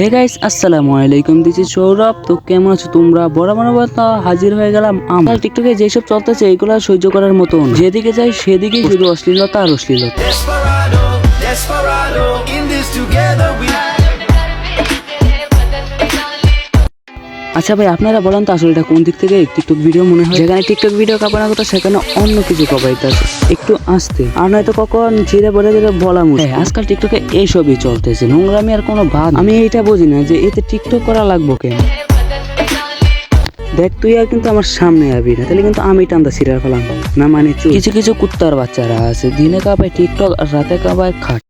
Hey guys, আসসালামু আলাইকুম। This is Sourav. তো কেমন আছো তোমরা? বরাবর হাজির হয়ে গেলাম। আমার টিকটকে যেসব চলতেছে এগুলো সহ্য করার মতন। যেদিকে যাই সেদিকে শুধু অশ্লীলতা আর অশ্লীলতা। আচ্ছা ভাই, আপনারা বলেন তো আসলে এটা কোন দিক থেকে টিকটক ভিডিও মনে হয়? যেখানে টিকটক ভিডিও কাপানোর কথা সেখানে অন্য কিছু কাপাইতেছে, একটু আসতে। আর নয়তো কখন ছিঁড়ে বলে দিলে বলা মুশকিল। আজকাল টিকটকে এইসবই চলতেছে, নোংরামি আর কোনো ভাব। আমি এইটা বুঝি না যে এতে টিকটক করা লাগবো কেন। দেখ, তুই আর কিন্তু আমার সামনে আবি না, তাহলে কিন্তু আমি টান্দা সিরিয়াল ফেলাম না। মানে কিছু কিছু কুত্তার বাচ্চারা আছে, দিনে কাপায় টিকটক আর রাতে কাপায় খাট।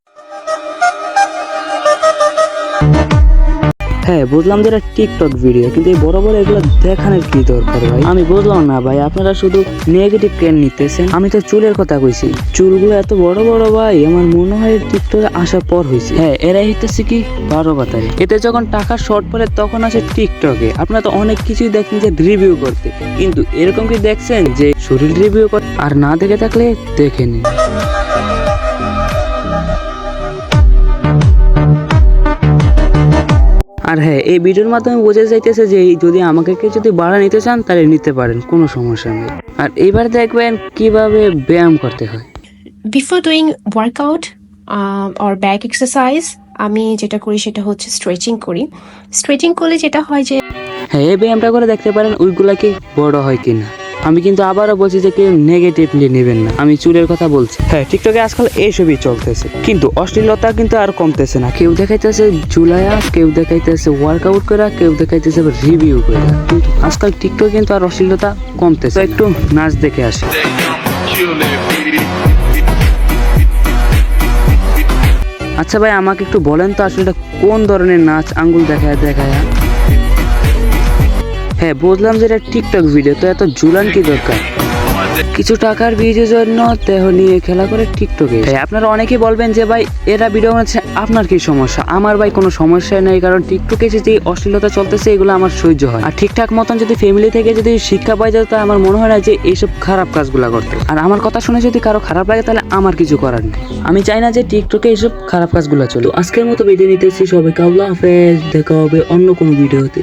হ্যাঁ, বুঝলাম যে এটা টিকটক ভিডিও, কিন্তু এই বড় বড় এগুলো দেখানোর কি দরকার ভাই? আমি বুঝলাম না ভাই, আপনারা শুধু নেগেটিভ ট্রেন্ড নিতেছেন। আমি তো চুলের কথা কইছি, চুলগুলো এত বড় বড় ভাই, আমার মনে হয় টিকটকে আসার পর হয়েছে। হ্যাঁ, এরাই হইতেছে কি 12 বাতারি। এতে যখন টাকা শর্ট পড়ে তখন আসে টিকটকে। আপনারা তো অনেক কিছুই দেখছেন যে রিভিউ করতে, কিন্তু এরকম কি দেখছেন যে শরীর রিভিউ করতে? আর না দেখে থাকলে দেখে নিন। আর হ্যাঁ, এই ভিডিওর মাধ্যমে বোঝা যাইতেছে যে যদি আমাকে কেউ যদি ভাড়া নিতে চান তাহলে নিতে পারেন, কোনো সমস্যা নেই। আর এবার দেখবেন কিভাবে ব্যায়াম করতে হয়। Before doing workout or back exercise আমি যেটা করি সেটা হচ্ছে স্ট্রেচিং করি। স্ট্রেচিং করলে যেটা হয় যে হ্যাঁ, এই ব্যায়ামটা করে দেখতে পারেন ওইগুলা কি বড় হয় কিনা। আমি কিন্তু আবারও বলছি যে কেউ নেগেটিভলি নেবেন না, আমি চুলের কথা বলছি। হ্যাঁ, টিকটকে আজকাল এইসবই চলতেছে, কিন্তু অশ্লীলতা কিন্তু আর কমতেছে না। কেউ দেখাইতেছে ঝুলায়া, কেউ দেখাইতেছে ওয়ার্কআউট করা, কেউ দেখাইতেছে রিভিউ করা। কিন্তু আজকাল টিকটক কিন্তু আর অশ্লীলতা কমতেছে। একটু নাচ দেখে আসে। আচ্ছা ভাই, আমাকে একটু বলেন তো আসলে এটা কোন ধরনের নাচ? আঙ্গুল দেখায় দেখায়। হ্যাঁ, বুঝলাম যে এটা টিকটক ভিডিও, তো এত ঝুলান কি দরকার? কিছু টাকার ভিডিওর জন্য দেহ নিয়ে খেলা করে টিকটকে। আপনারা অনেকেই বলবেন যে ভাই এরা ভিডিও বানাচ্ছে, আপনার কি সমস্যা? আমার ভাই কোনো সমস্যা নেই, কারণ টিকটকে যে অশ্লীলতা চলতেছে এগুলো আমার সহ্য হয়। আর ঠিকঠাক মতন যদি ফ্যামিলি থেকে যদি শিক্ষা পাই যায়, তাহলে আমার মনে হয় না যে এইসব খারাপ কাজগুলো করতে। আর আমার কথা শুনে যদি কারো খারাপ লাগে তাহলে আমার কিছু করার নেই। আমি চাই না যে টিকটকে এইসব খারাপ কাজগুলো চলে। আজকের মতো বিদায় নিতেছি সবাইকে। আল্লাহ হাফেজ, দেখা হবে অন্য কোনো ভিডিওতে।